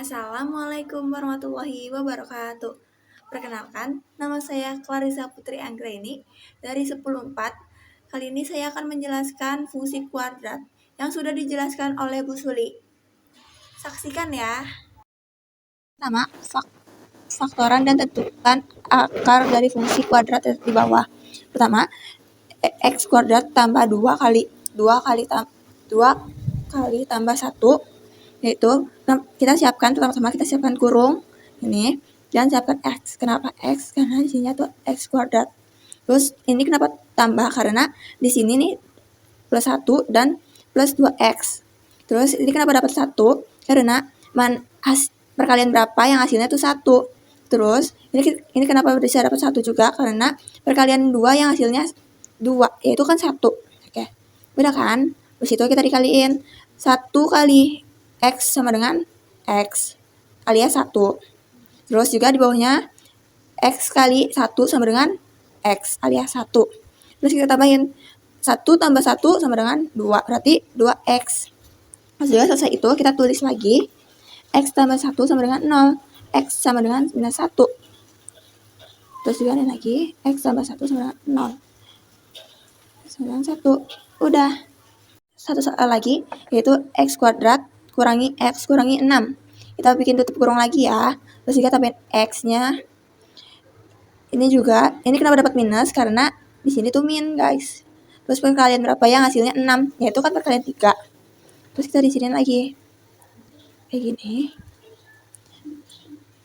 Assalamualaikum warahmatullahi wabarakatuh. Perkenalkan, nama saya Clarissa Putri Anggraini dari 10.4. Kali ini saya akan menjelaskan fungsi kuadrat yang sudah dijelaskan oleh Bu Suli. Saksikan ya. Pertama, faktoran dan tentukan akar dari fungsi kuadrat di bawah. Pertama, x kuadrat tambah 2 kali tambah 1, yaitu kita siapkan pertama-tama kita siapkan kurung ini dan siapkan x. Kenapa x? Karena di sini tuh x kuadrat. Terus ini kenapa tambah? Karena di sini nih plus 1 dan plus 2x. Terus ini kenapa dapat 1? Karena perkalian berapa yang hasilnya tuh 1. Terus ini kenapa bisa dapat 1 juga? Karena perkalian 2 yang hasilnya 2, yaitu kan 1. Oke. Beda kan? Terus itu kita dikaliin 1 kali x sama dengan x alias 1. Terus juga di bawahnya x kali 1 sama dengan x alias 1. Terus kita tambahin 1 tambah 1 sama dengan 2, berarti 2x. Sudah selesai itu kita tulis lagi x tambah 1 sama dengan 0, x sama dengan minus 1. Terus juga ada lagi x tambah 1 sama dengan 0 sama dengan 1. Udah. Satu soal lagi, yaitu x kuadrat kurangi x kurangi 6. Kita bikin tutup kurung lagi ya. Terus juga tambahin x-nya. Ini juga, ini kenapa dapat minus? Karena di sini tuh min, guys. Terus perkalian berapa yang hasilnya 6, yaitu kan perkalian 3. Terus kita di sini lagi. Kayak gini.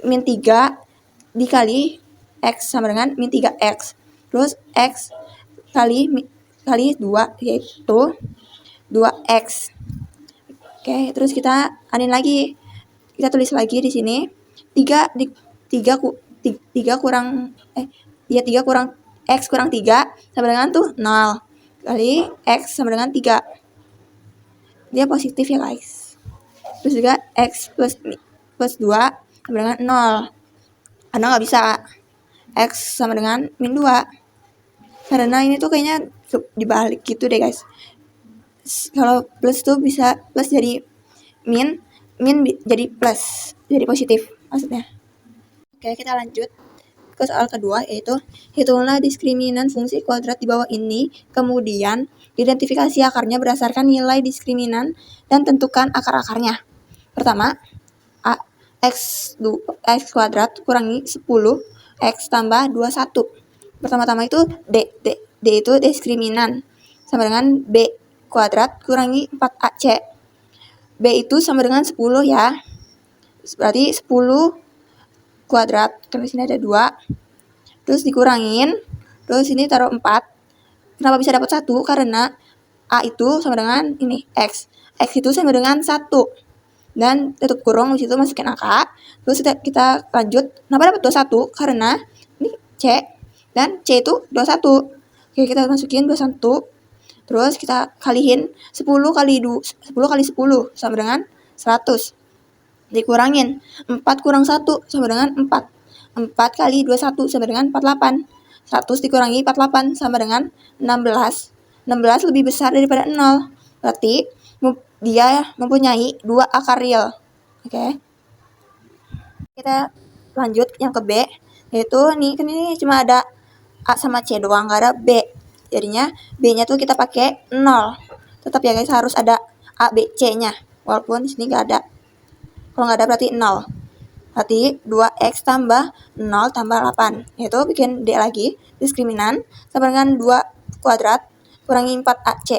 Min 3 dikali x sama dengan min 3x. Terus x kali 2, yaitu 2x. Oke, terus kita anin lagi. Kita tulis lagi di sini 3 kurang x kurang 3 sama dengan tuh 0 kali x sama dengan 3. Dia positif ya, guys. Terus juga x plus 2 sama dengan 0. Karena nggak bisa x sama dengan min 2. Karena ini tuh kayaknya dibalik gitu deh, guys. Kalau plus tuh bisa plus jadi min jadi plus, jadi positif maksudnya. Oke, kita lanjut ke soal kedua, yaitu hitunglah diskriminan fungsi kuadrat di bawah ini, kemudian identifikasi akarnya berdasarkan nilai diskriminan dan tentukan akar-akarnya. Pertama, x kuadrat kurangi 10 x tambah 21. Pertama-tama itu d itu diskriminan sama dengan b kuadrat kurangi 4ac. B itu sama dengan 10 ya. Berarti 10 kuadrat, karena sini ada 2. Terus dikurangin, terus ini taruh 4. Kenapa bisa dapat 1? Karena A itu sama dengan ini x. X itu sama dengan 1. Dan tutup kurung, di situ masukin angka. Terus kita lanjut. Kenapa dapat 21? Karena ini C dan C itu 21. Oke, kita masukin 21. Terus kita kaliin 10 kali 10 sama dengan 100. Dikurangin 4 kurang 1 sama dengan 4. 4 kali 21 sama dengan 48. 100 dikurangi 48 sama dengan 16. 16 lebih besar daripada 0. Berarti dia mempunyai 2 akar real. Oke. Kita lanjut yang ke B, yaitu nih kan ini cuma ada A sama C doang, nggak ada B. Jadinya B-nya tuh kita pakai 0. Tetap ya guys, harus ada A, B, C-nya. Walaupun di sini nggak ada. Kalau nggak ada berarti 0. Berarti 2x tambah 0 tambah 8. Yaitu bikin D lagi. Diskriminan sama dengan 2 kuadrat kurangi 4ac.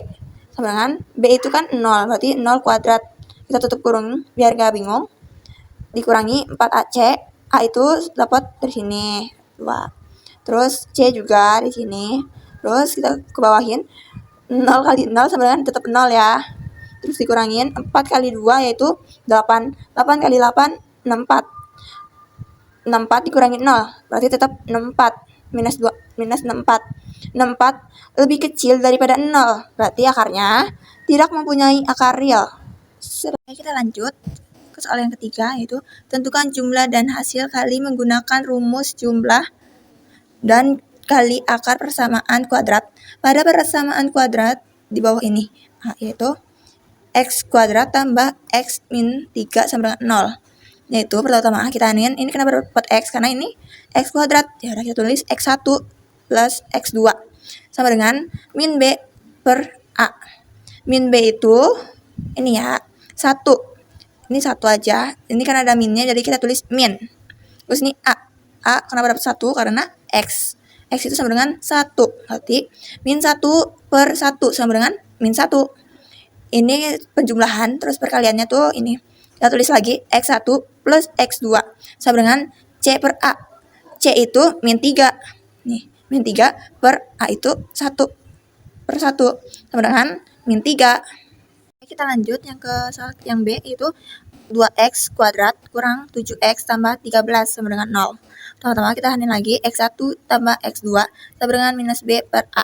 Sama dengan B itu kan 0. Berarti 0 kuadrat. Kita tutup kurung biar nggak bingung. Dikurangi 4ac. A itu dapat dari sini 2. Terus C juga di sini. Terus kita ke bawahin 0 kali 0 sama dengan tetap 0 ya. Terus dikurangin 4 kali 2 yaitu 8. 8 kali 8 64. 64 dikurangi 0 berarti tetap 64. Minus 2 minus 64. 64 lebih kecil daripada 0. Berarti akarnya tidak mempunyai akar real. Kita lanjut ke soal yang ketiga, yaitu tentukan jumlah dan hasil kali menggunakan rumus jumlah dan kali akar persamaan kuadrat pada persamaan kuadrat di bawah ini, yaitu x kuadrat tambah x min 3 sama dengan 0. Yaitu pertama kita anin, ini kenapa dapat X? Karena ini X kuadrat. Ya udah kita tulis X1 plus X2 sama dengan min B per A. Min B itu ini ya, 1. Ini 1 aja. Ini kan ada minnya, jadi kita tulis min. Terus ini A. A kenapa dapat 1? Karena X. X itu sama dengan 1. Berarti min 1 per 1 sama dengan min 1. Ini penjumlahan, terus perkaliannya tuh ini. Kita tulis lagi X1 plus X2 sama dengan C per A. C itu min 3. Nih, min 3 per A itu 1 per 1 sama dengan min 3. Kita lanjut yang B, itu 2x kuadrat kurang 7x tambah 13 sama dengan 0. Pertama kita hanin lagi x1 tambah x2 sama dengan minus b per a.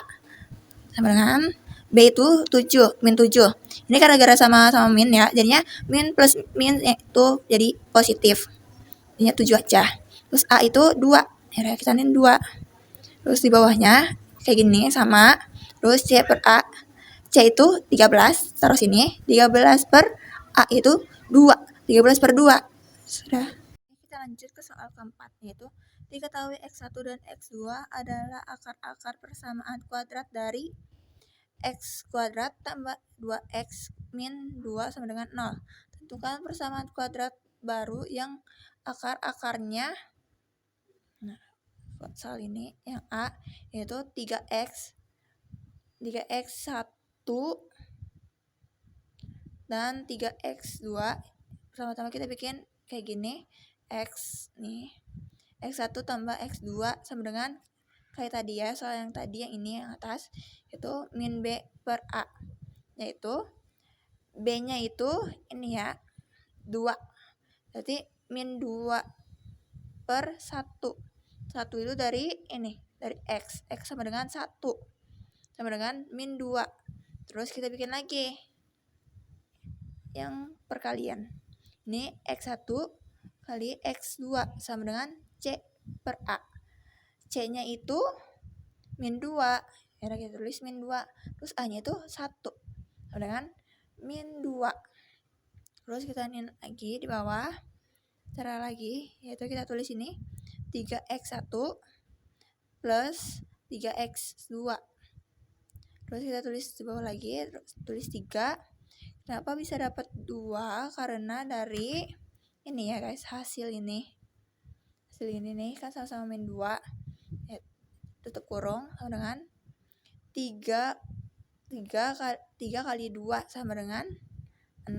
Sama dengan b itu 7, min 7. Ini gara-gara sama min ya, jadinya min plus min itu jadi positif. Jadinya 7 aja. Terus a itu 2. Ya kita hanin 2. Terus di bawahnya kayak gini sama. Terus c per a. C itu 13, taruh sini. 13 per A itu 2. 13 per 2. Sudah. Kita lanjut ke soal keempat, yaitu diketahui X1 dan X2 adalah akar-akar persamaan kuadrat dari X kuadrat tambah 2X min 2 sama dengan 0. Tentukan persamaan kuadrat baru yang akar-akarnya, nah, soal ini yang A, yaitu 3X 3X1 dan 3x2. Pertama-tama kita bikin kayak gini. X nih, x1 tambah x2 sama dengan kayak tadi ya, soal yang tadi yang ini yang atas itu min b per a, yaitu b nya itu ini ya 2, berarti min 2 per 1. 1 itu dari ini, dari x sama dengan 1 sama dengan min 2. Terus kita bikin lagi yang perkalian. Ini X1 kali X2 sama dengan C per A. C-nya itu min 2. Ya, kita tulis min 2. Terus A-nya itu 1. Sama dengan min 2. Terus kita inin lagi di bawah. Cara lagi, yaitu kita tulis ini 3X1 plus 3X2. Terus kita tulis di bawah lagi, tulis 3. Kenapa bisa dapat 2? Karena dari ini ya guys, hasil ini nih kan sama-sama min 2 ya, tutup kurung sama dengan 3 kali 2 sama dengan 6.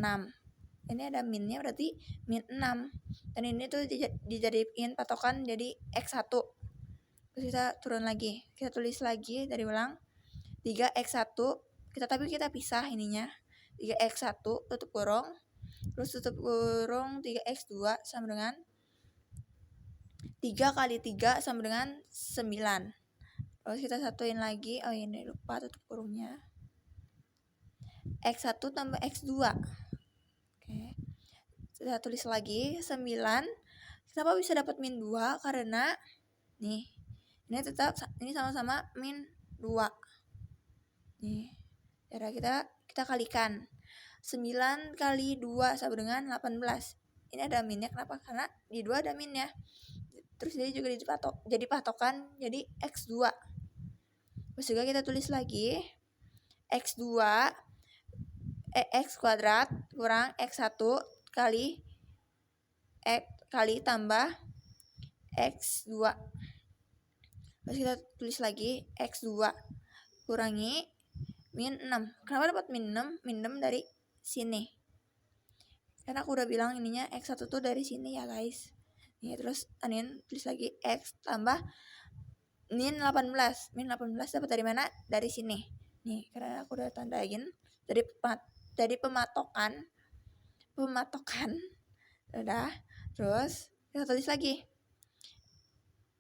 Ini ada minnya, berarti min 6. Dan ini tuh dijadiin patokan jadi X1. Terus kita turun lagi, kita tulis lagi dari ulang 3X1, tapi kita pisah ininya. 3x1 tutup kurung, terus tutup kurung 3x2 sama dengan 3 kali 3 sama dengan 9. Terus kita satuin lagi, oh ini lupa tutup kurungnya, x1 tambah x2. Oke, kita tulis lagi 9. Kenapa bisa dapat min 2? Karena nih, ini tetap ini sama-sama min 2 nih. Cara kita kalikan 9 kali 2 sama dengan 18. Ini ada minnya, kenapa? Karena di 2 ada minnya. Terus dia juga jadi patokan jadi X2. Terus juga kita tulis lagi X2 X kuadrat kurang X1 kali tambah X2. Terus kita tulis lagi X2 kurangi min 6. Kenapa dapat min 6? Min 6 dari sini. Karena aku udah bilang ininya X1 tuh dari sini ya guys. Nih, terus anin tulis lagi X tambah min 18. Min 18 dapat dari mana? Dari sini. Nih, karena aku udah tandain dari pematokan. Udah. Terus kita tulis lagi.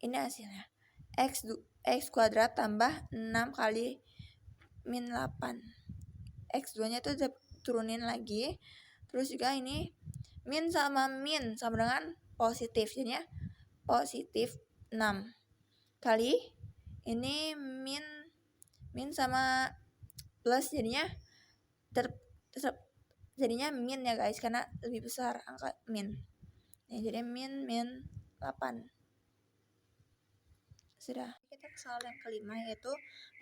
Ini hasilnya. X kuadrat tambah 6 kali min 8. X2 nya tuh turunin lagi. Terus juga ini min sama dengan positif, jadinya positif 6 kali ini min sama plus, jadinya jadinya min ya guys, karena lebih besar angka min. jadi min 8. Sudah. Kita ke soal yang kelima, yaitu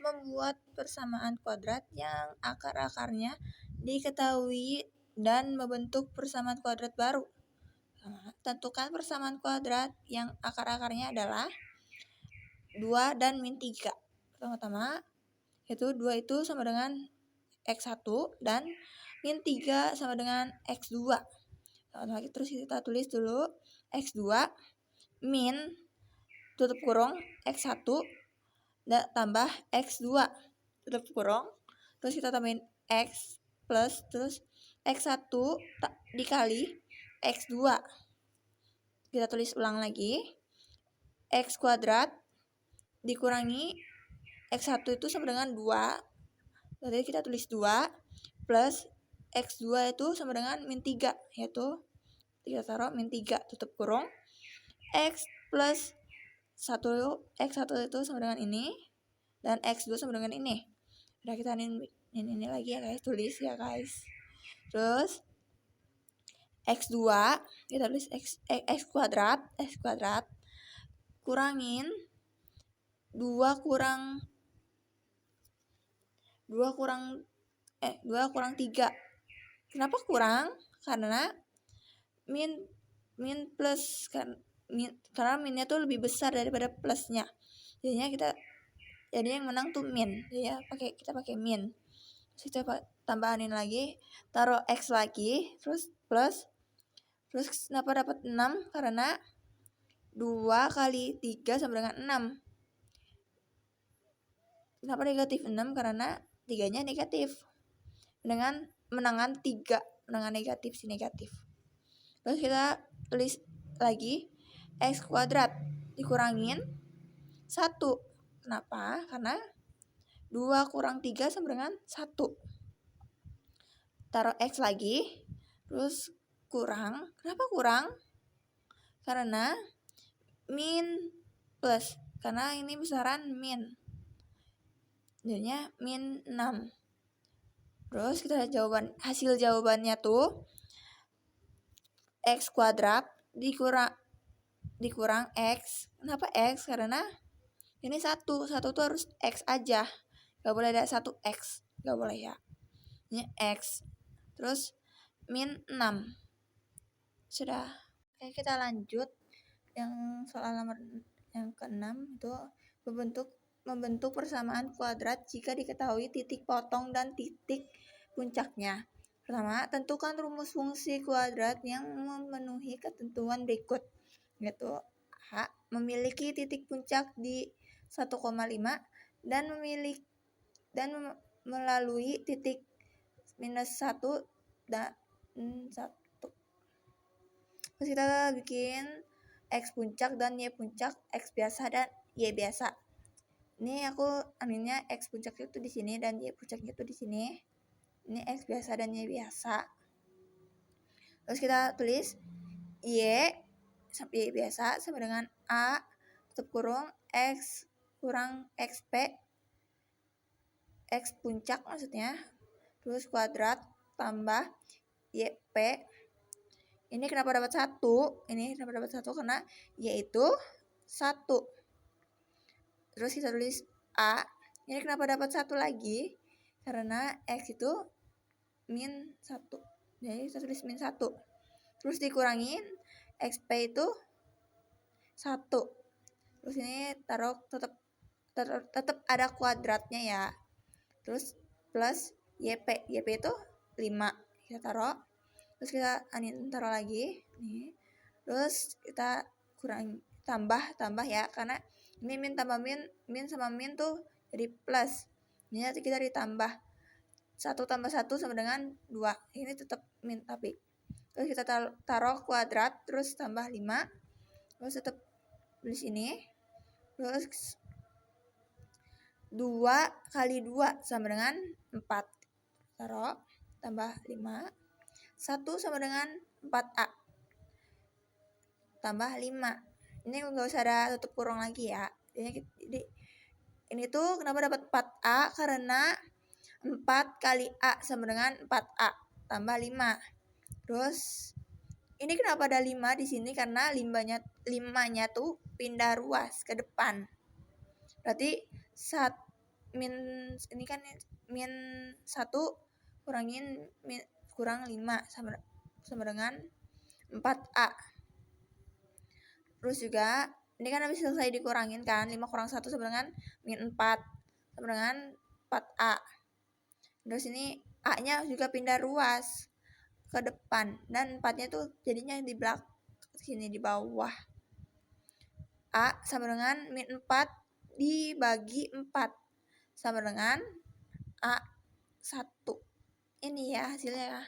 membuat persamaan kuadrat yang akar-akarnya diketahui dan membentuk persamaan kuadrat baru. Tentukan persamaan kuadrat yang akar-akarnya adalah 2 dan min 3. Pertama-tama, yaitu 2 itu sama dengan X1 dan min 3 sama dengan X2. Terus kita tulis dulu X2 min tutup kurung X1 tambah X2 tutup kurung, terus kita tambahin X plus, terus X1 dikali X2. Kita tulis ulang lagi, X kuadrat dikurangi X1 itu sama dengan 2. Berarti kita tulis 2 plus X2 itu sama dengan min 3, yaitu kita taruh min 3 tutup kurung X plus 1, X1 itu sama dengan ini, dan X2 sama dengan ini. Udah, kita ini lagi ya guys, tulis ya guys. Terus X2 kita tulis X kuadrat kurangin 2 kurang 3. Kenapa kurang? Karena min plus karena minnya tuh lebih besar daripada plusnya. Jadi yang menang tuh min. Jadi kita pakai min. Terus kita tambahin lagi, taruh X lagi, terus plus. Terus kenapa dapat 6? Karena 2 kali 3 sama dengan 6. Kenapa negatif 6? Karena 3-nya negatif. Menangan 3, menangan negatif, si negatif. Terus kita tulis lagi X kuadrat dikurangin 1. Kenapa? Karena 2 kurang 3 sama dengan 1. Taruh X lagi, terus kurang. Kenapa kurang? Karena min plus, karena ini besaran min. Jadinya min 6. Terus kita lihat hasil jawabannya tuh X kuadrat dikurang X. Kenapa X? Karena ini 1 tuh harus X aja, gak boleh ada 1X, gak boleh ya. Ini X, terus min 6. Sudah. Oke, kita lanjut yang soal nomor yang ke-6, itu membentuk persamaan kuadrat jika diketahui titik potong dan titik puncaknya. Pertama, tentukan rumus fungsi kuadrat yang memenuhi ketentuan berikut, yaitu H memiliki titik puncak di 1,5 dan melalui titik minus 1 dan 1. Terus kita bikin X puncak dan Y puncak, X biasa dan Y biasa. Ini aku aminnya X puncaknya itu di sini dan Y puncaknya itu di sini. Ini X biasa dan Y biasa. Terus kita tulis Y biasa sama dengan A tutup kurung X kurang XP, X puncak maksudnya, terus kuadrat tambah YP. Ini kenapa dapat 1? Ini kenapa dapat 1? Karena Y itu 1. Terus kita tulis A. Ini kenapa dapat 1 lagi? Karena X itu min 1. Jadi kita tulis min 1. Terus dikurangin XP itu 1. Terus ini taruh tetap ada kuadratnya ya. Terus plus YP. YP itu 5. Kita taruh. Terus kita taruh lagi nih. Terus kita tambah ya, karena ini min tambah min sama min tuh jadi plus. Ini nanti kita ditambah 1 tambah 1 sama dengan 2. Ini tetap min tapi. Terus kita taruh kuadrat, terus tambah 5. Terus tetap di sini. Terus 2 kali 2 sama dengan 4. Taruh tambah 5. 1 sama dengan 4A tambah 5. Ini gak usah ada tutup kurung lagi ya. Ini tuh kenapa dapat 4A? Karena 4 kali A sama dengan 4A tambah 5. Terus Ini kenapa ada 5 di sini? Karena limanya tuh pindah ruas ke depan. Berarti ini kan min 1 kurang 5 sama dengan 4A. Terus juga ini kan habis selesai dikurangin kan, 5 kurang 1 sama dengan min 4 sama dengan 4A. Terus ini A-nya juga pindah ruas ke depan dan 4-nya tuh jadinya di belakang sini di bawah. A sama dengan min 4 dibagi 4 sama dengan A1. Ini ya hasilnya ya.